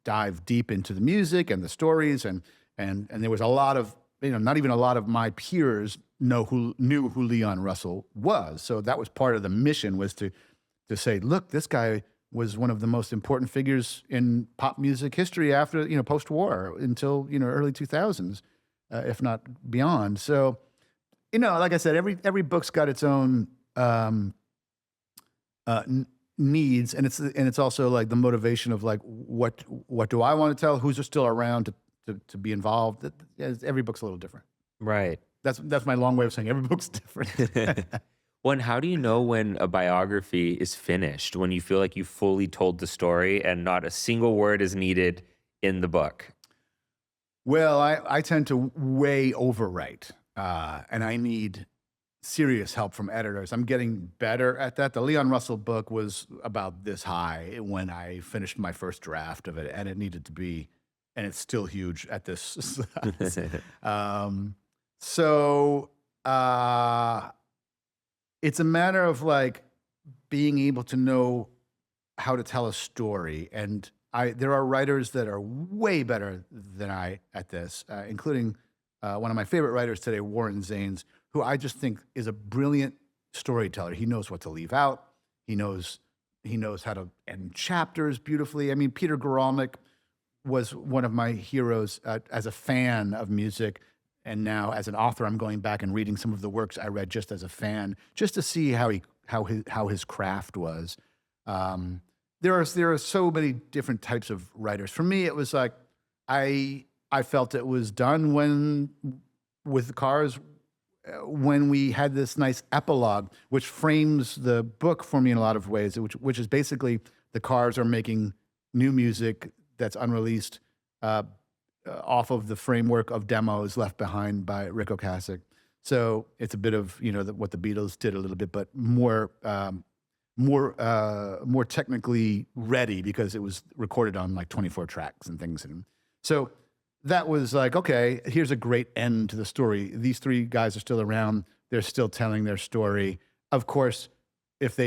dive deep into the music and the stories, and there was a lot of, not even a lot of my peers knew who Leon Russell was. So that was part of the mission, was to say, look, this guy was one of the most important figures in pop music history after, post-war until, early 2000s, if not beyond. So, like I said, every book's got its own needs, and it's also like the motivation of like, what do I want to tell? Who's still around to be involved? Every book's a little different. Right. That's my long way of saying every book's different. Well, and how do you know when a biography is finished, when you feel like you fully told the story and not a single word is needed in the book? Well, I tend to way overwrite, and I need serious help from editors. I'm getting better at that. The Leon Russell book was about this high when I finished my first draft of it, and it needed to be, and it's still huge at this size. It's a matter of like being able to know how to tell a story. And there are writers that are way better than I at this, including one of my favorite writers today, Warren Zanes, who I just think is a brilliant storyteller. He knows what to leave out. He knows how to end chapters beautifully. I mean, Peter Guralnick was one of my heroes as a fan of music. And now, as an author, I'm going back and reading some of the works I read just as a fan, just to see how his craft was. There are so many different types of writers. For me, it was like I felt it was done with the Cars, when we had this nice epilogue, which frames the book for me in a lot of ways, which is basically the Cars are making new music that's unreleased, off of the framework of demos left behind by Rick Ocasek. So it's a bit of what the Beatles did a little bit, but more technically ready, because it was recorded on like 24 tracks and things. And so that was like, okay, here's a great end to the story. These three guys are still around. They're still telling their story. Of course, if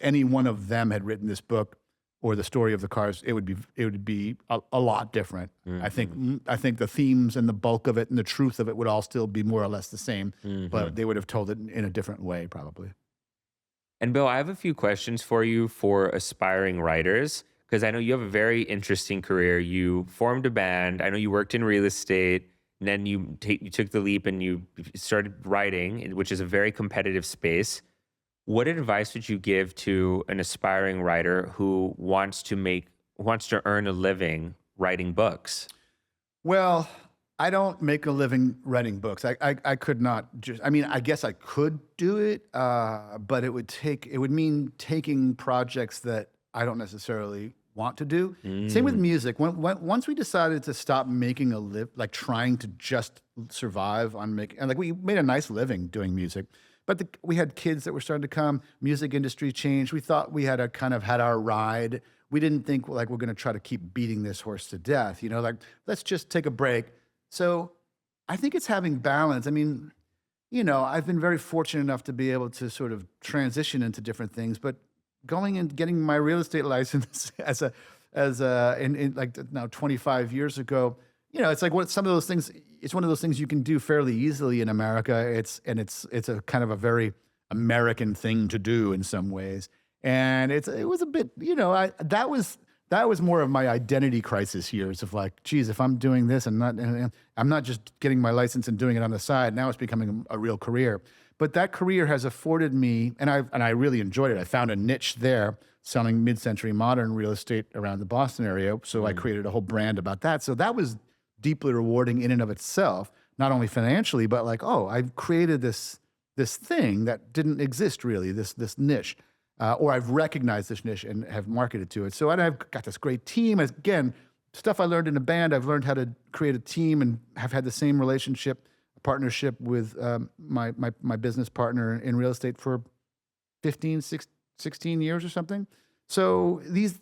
any one of them had written this book or the story of the Cars, it would be a lot different. Mm-hmm. I think the themes and the bulk of it and the truth of it would all still be more or less the same, but they would have told it in a different way, probably. And Bill, I have a few questions for you for aspiring writers, because I know you have a very interesting career. You formed a band. I know you worked in real estate, and then you took the leap and you started writing, which is a very competitive space. What advice would you give to an aspiring writer who wants to earn a living writing books? Well, I don't make a living writing books. I could not I guess I could do it, but it would mean taking projects that I don't necessarily want to do. Same with music. Once we decided to stop making like trying to just survive on and like we made a nice living doing music. But we had kids that were starting to come. Music industry changed. We thought we had had our ride. We didn't think like we're going to try to keep beating this horse to death. Like let's just take a break. So I think it's having balance. I mean, I've been very fortunate enough to be able to sort of transition into different things. But going and getting my real estate license in like now 25 years ago, it's like some of those things. It's one of those things you can do fairly easily in America. It's a kind of a very American thing to do in some ways. And it was a bit, that was more of my identity crisis years of like, geez, if I'm doing this and I'm not just getting my license and doing it on the side, now it's becoming a real career. But that career has afforded me, and I really enjoyed it. I found a niche there selling mid-century modern real estate around the Boston area. So I created a whole brand about that. So that was deeply rewarding in and of itself, not only financially, but like, oh, I've created this thing that didn't exist really, this niche, or I've recognized this niche and have marketed to it. So I've got this great team. Again, stuff I learned in a band, I've learned how to create a team and have had the same partnership with my business partner in real estate for 16 years or something. So these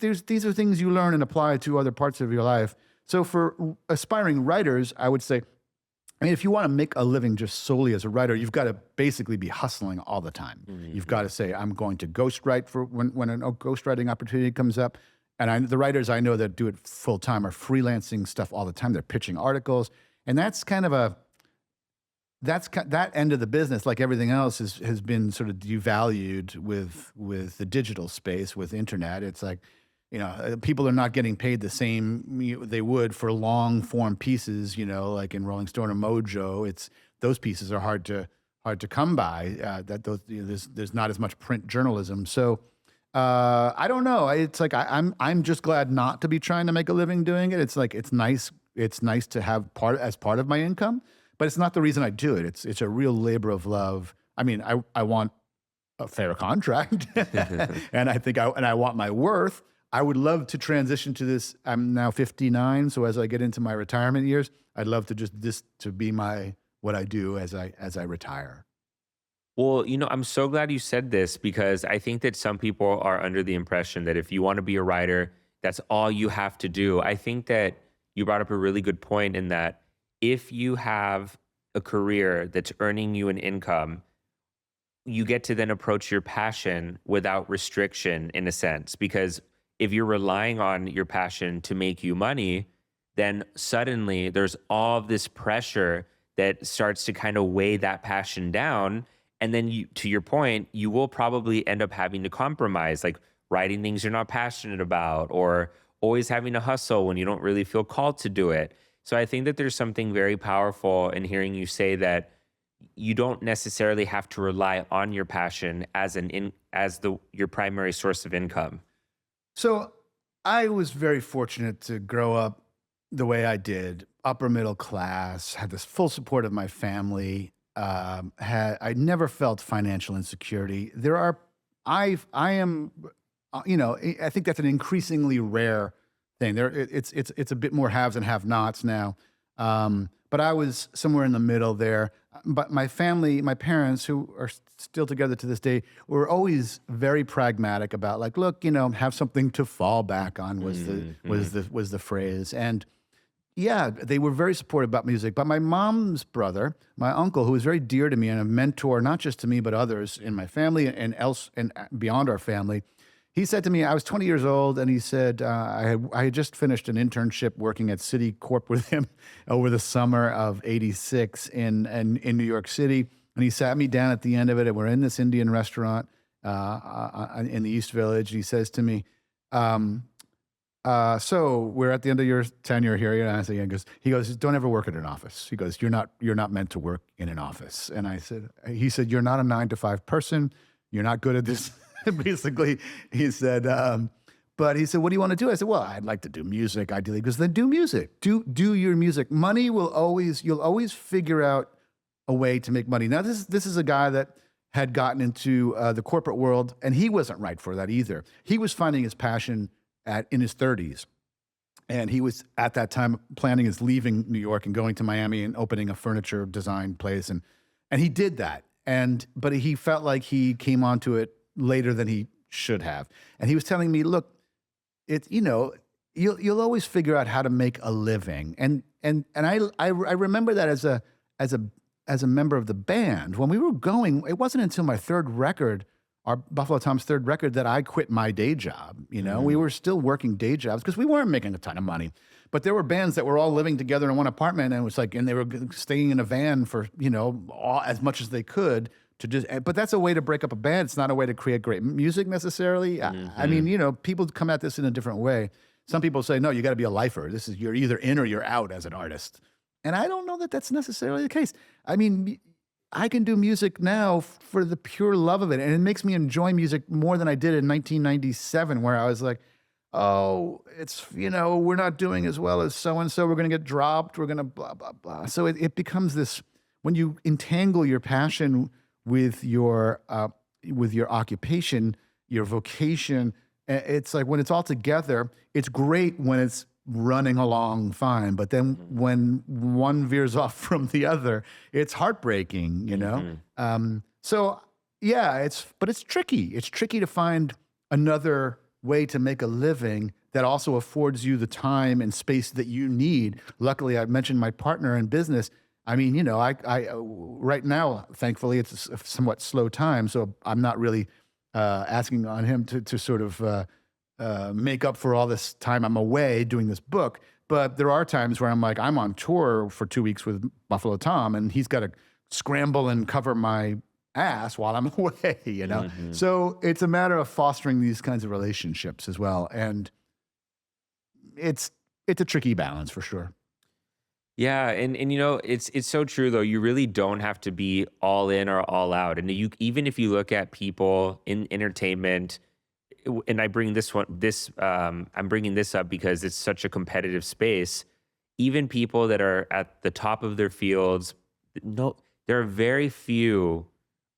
are things you learn and apply to other parts of your life. So for aspiring writers, I would say, if you want to make a living just solely as a writer, you've got to basically be hustling all the time. You've got to say, I'm going to ghostwrite for when a ghostwriting opportunity comes up. And the writers I know that do it full time are freelancing stuff all the time. They're pitching articles, and that's kind of that end of the business, like everything else, has been sort of devalued with the digital space, with internet. It's like, people are not getting paid the same they would for long form pieces, like in Rolling Stone or Mojo. Those pieces are hard to come by. There's not as much print journalism. So I don't know. It's like I'm just glad not to be trying to make a living doing it. It's like it's nice to have part of my income. But it's not the reason I do it. It's a real labor of love. I mean, I want a fair contract, and I want my worth. I would love to transition to this. I'm now 59, so as I get into my retirement years, I'd love to this to be what I do as I retire. Well, I'm so glad you said this, because I think that some people are under the impression that if you want to be a writer, that's all you have to do. I think that you brought up a really good point in that if you have a career that's earning you an income, you get to then approach your passion without restriction, in a sense. Because if you're relying on your passion to make you money, then suddenly there's all of this pressure that starts to kind of weigh that passion down. And then to your point, you will probably end up having to compromise, like writing things you're not passionate about, or always having to hustle when you don't really feel called to do it. So I think that there's something very powerful in hearing you say that you don't necessarily have to rely on your passion as your primary source of income. So I was very fortunate to grow up the way I did, upper middle class, had this full support of my family. I never felt financial insecurity. I think that's an increasingly rare thing. It's a bit more haves and have-nots now. But I was somewhere in the middle there. But my family, my parents, who are still together to this day, were always very pragmatic about, like, look, have something to fall back on was the phrase. And yeah, they were very supportive about music. But my mom's brother, my uncle, who was very dear to me and a mentor, not just to me, but others in my family and beyond our family, he said to me, I was 20 years old, and he said, I had just finished an internship working at Citicorp with him over the summer of '86 in New York City. And he sat me down at the end of it, and we're in this Indian restaurant in the East Village. And he says to me, so we're at the end of your tenure here. And I say, he goes, don't ever work at an office. He goes, you're not meant to work in an office. And he said, you're not a 9-to-5 person. You're not good at this. Basically, he said, but he said, what do you want to do? I said, well, I'd like to do music ideally. Because then do music, do your music. Money you'll always figure out a way to make money. Now, this is a guy that had gotten into the corporate world, and he wasn't right for that either. He was finding his passion in his 30s. And he was at that time planning his leaving New York and going to Miami and opening a furniture design place. And he did that. But he felt like he came onto it later than he should have. And he was telling me, look, you'll always figure out how to make a living. And I remember that as a member of the band. When we were going, it wasn't until my third record, our Buffalo Tom's third record, that I quit my day job. We were still working day jobs because we weren't making a ton of money. But there were bands that were all living together in one apartment, and it was like, and they were staying in a van for, as much as they could. But that's a way to break up a band. It's not a way to create great music necessarily. I mean, people come at this in a different way. Some people say, no, you got to be a lifer. You're either in or you're out as an artist. And I don't know that that's necessarily the case. I mean, I can do music now for the pure love of it. And it makes me enjoy music more than I did in 1997, where I was like, oh, we're not doing as well as so-and-so. We're going to get dropped. We're going to blah, blah, blah. So it becomes this, when you entangle your passion with your occupation, your vocation, it's like when it's all together, it's great when it's running along fine. But then when one veers off from the other, it's heartbreaking, So yeah, it's tricky. It's tricky to find another way to make a living that also affords you the time and space that you need. Luckily, I mentioned my partner in business. I mean, I right now, thankfully, it's a somewhat slow time, so I'm not really asking on him to sort of make up for all this time I'm away doing this book. But there are times where I'm like, I'm on tour for 2 weeks with Buffalo Tom, and he's got to scramble and cover my ass while I'm away, you know? So it's a matter of fostering these kinds of relationships as well. And it's a tricky balance for sure. Yeah, and you know, it's so true though. You really don't have to be all in or all out. And you, even if you look at people in entertainment, and I bring I'm bringing this up because it's such a competitive space. Even people that are at the top of their fields, no, there are very few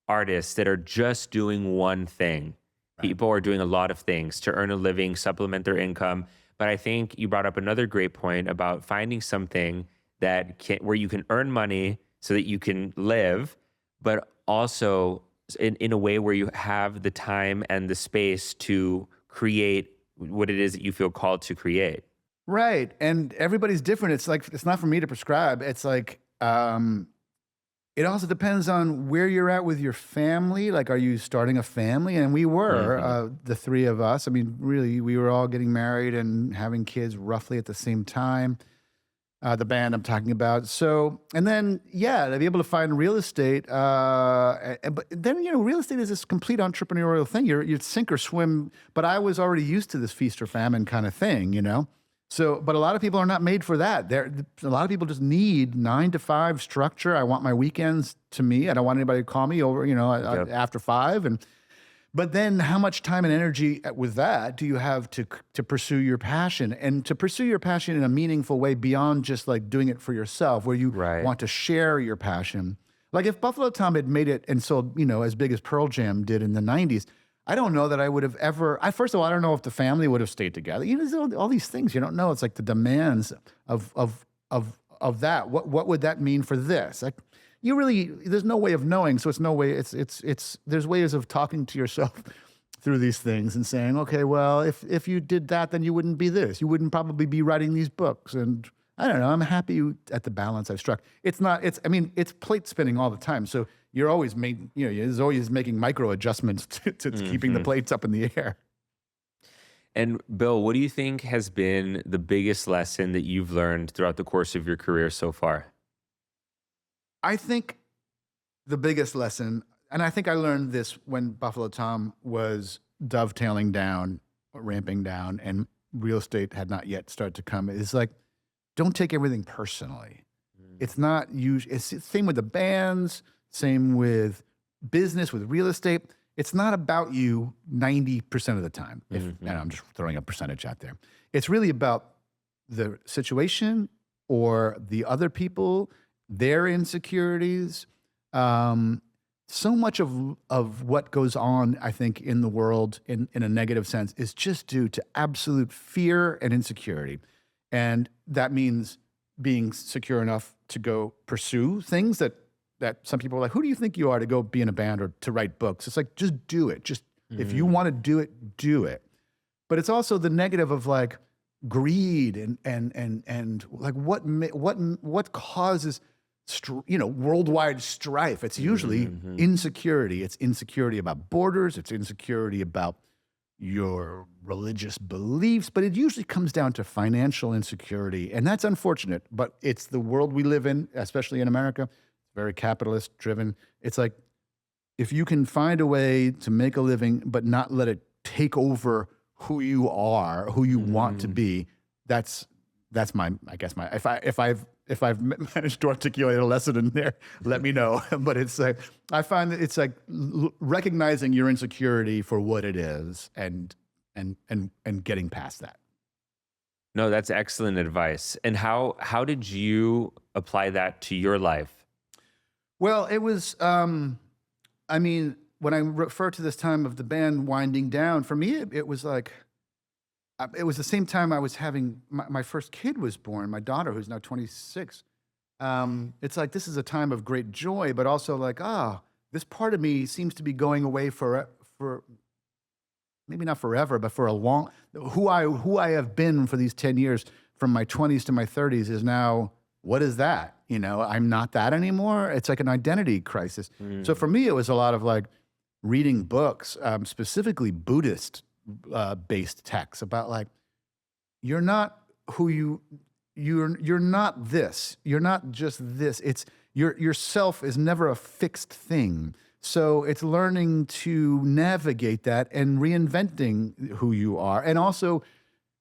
artists that are just doing one thing. Right. People are doing a lot of things to earn a living, supplement their income. But I think you brought up another great point about finding something where you can earn money so that you can live, but also in a way where you have the time and the space to create what it is that you feel called to create. Right. And everybody's different. It's like, it's not for me to prescribe. It's like, it also depends on where you're at with your family. Like, are you starting a family? And we were, the three of us. I mean, really, we were all getting married and having kids roughly at the same time. The band I'm talking about. So, and then, yeah, to be able to find real estate. But then, you know, real estate is this complete entrepreneurial thing. You're sink or swim. But I was already used to this feast or famine kind of thing, you know? So, but a lot of people are not made for that. A lot of people just need 9 to 5 structure. I want my weekends to me. I don't want anybody to call me over, you know, after 5. But then how much time and energy with that do you have to pursue your passion, and to pursue your passion in a meaningful way beyond just like doing it for yourself, where you want to share your passion. Like if Buffalo Tom had made it and sold, you know, as big as Pearl Jam did in the 90s, I don't know that I would have ever, first of all, I don't know if the family would have stayed together. You know, all these things you don't know. It's like the demands of that. What would that mean for this? Like, you really, there's no way of knowing. So it's no way, there's ways of talking to yourself through these things and saying, okay, well, if you did that, then you wouldn't be this. You wouldn't probably be writing these books. And I don't know, I'm happy at the balance I've struck. It's plate spinning all the time. So you're always there's always making micro adjustments to keeping the plates up in the air. And Bill, what do you think has been the biggest lesson that you've learned throughout the course of your career so far? I think the biggest lesson, and I think I learned this when Buffalo Tom was dovetailing down, ramping down, and real estate had not yet started to come, is like, don't take everything personally. It's not it's the same with the bands, same with business, with real estate. It's not about you 90% of the time. And I'm just throwing a percentage out there. It's really about the situation or the other people, their insecurities. So much of what goes on, I think, in the world in a negative sense is just due to absolute fear and insecurity. And that means being secure enough to go pursue things that some people are like, who do you think you are to go be in a band or to write books? It's like, just do it. Just if you want to do it, do it. But it's also the negative of like greed and like what causes worldwide strife. It's usually insecurity. It's insecurity about borders. It's insecurity about your religious beliefs, but it usually comes down to financial insecurity. And that's unfortunate, but it's the world we live in, especially in America. It's very capitalist driven. It's like, if you can find a way to make a living, but not let it take over who you are, who you want to be, that's my, if I've managed to articulate a lesson in there, let me know. But it's like, I find that it's like recognizing your insecurity for what it is and getting past that. No, that's excellent advice. And how did you apply that to your life? Well, it was, when I refer to this time of the band winding down, for me, it was like, it was the same time I was having, my first kid was born, my daughter, who's now 26. It's like, this is a time of great joy, but also like, this part of me seems to be going away for maybe not forever, but for a long, who I have been for these 10 years, from my 20s to my 30s is now, what is that? You know, I'm not that anymore. It's like an identity crisis. So for me, it was a lot of like reading books, specifically Buddhist based texts about like, you're not who you're not this. You're not just this. It's yourself is never a fixed thing. So it's learning to navigate that and reinventing who you are, and also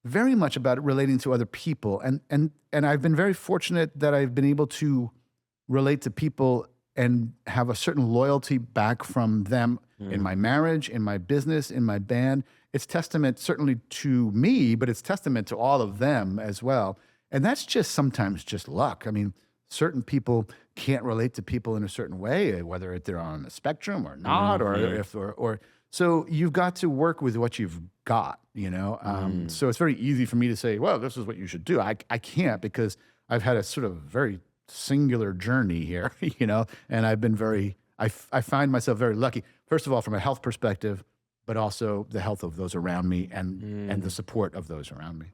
very much about relating to other people. And I've been very fortunate that I've been able to relate to people and have a certain loyalty back from them in my marriage, in my business, in my band. It's testament certainly to me, but it's testament to all of them as well. And that's just sometimes just luck. I mean, certain people can't relate to people in a certain way, whether they're on the spectrum or not, or so you've got to work with what you've got, you know? So it's very easy for me to say, well, this is what you should do. I can't, because I've had a sort of very singular journey here, you know, and I've been I find myself very lucky, first of all, from a health perspective, but also the health of those around me and the support of those around me.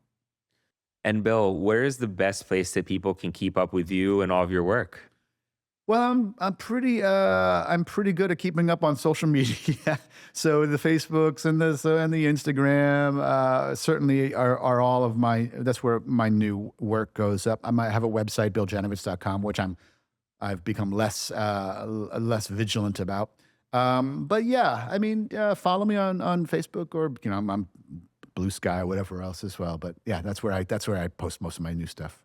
And Bill, where is the best place that people can keep up with you and all of your work? Well, I'm pretty good at keeping up on social media. So the Facebooks and the Instagram certainly are all of my. That's where my new work goes up. I might have a website, BillJanovitz.com, which I've become less vigilant about. But yeah, I mean, follow me on Facebook, or you know, I'm Blue Sky or whatever else as well. But yeah, that's where I post most of my new stuff.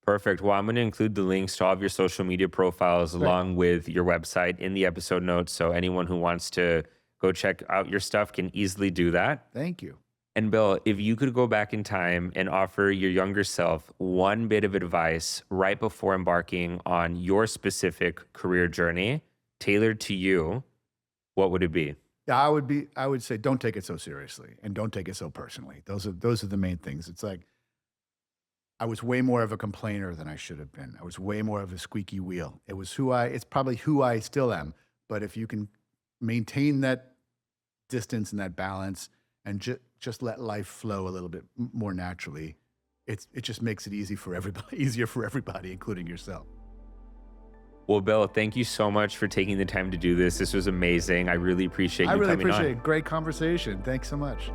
Perfect. Well, I'm going to include the links to all of your social media profiles along with your website in the episode notes. So anyone who wants to go check out your stuff can easily do that. Thank you. And Bill, if you could go back in time and offer your younger self one bit of advice right before embarking on your specific career journey tailored to you, what would it be? Yeah, I would say don't take it so seriously and don't take it so personally. Those are the main things. It's like, I was way more of a complainer than I should have been. I was way more of a squeaky wheel. It's probably who I still am. But if you can maintain that distance and that balance and just let life flow a little bit more naturally, it just makes it easier for everybody, including yourself. Well, Bill, thank you so much for taking the time to do this. This was amazing. I really appreciate you coming on. Great conversation. Thanks so much.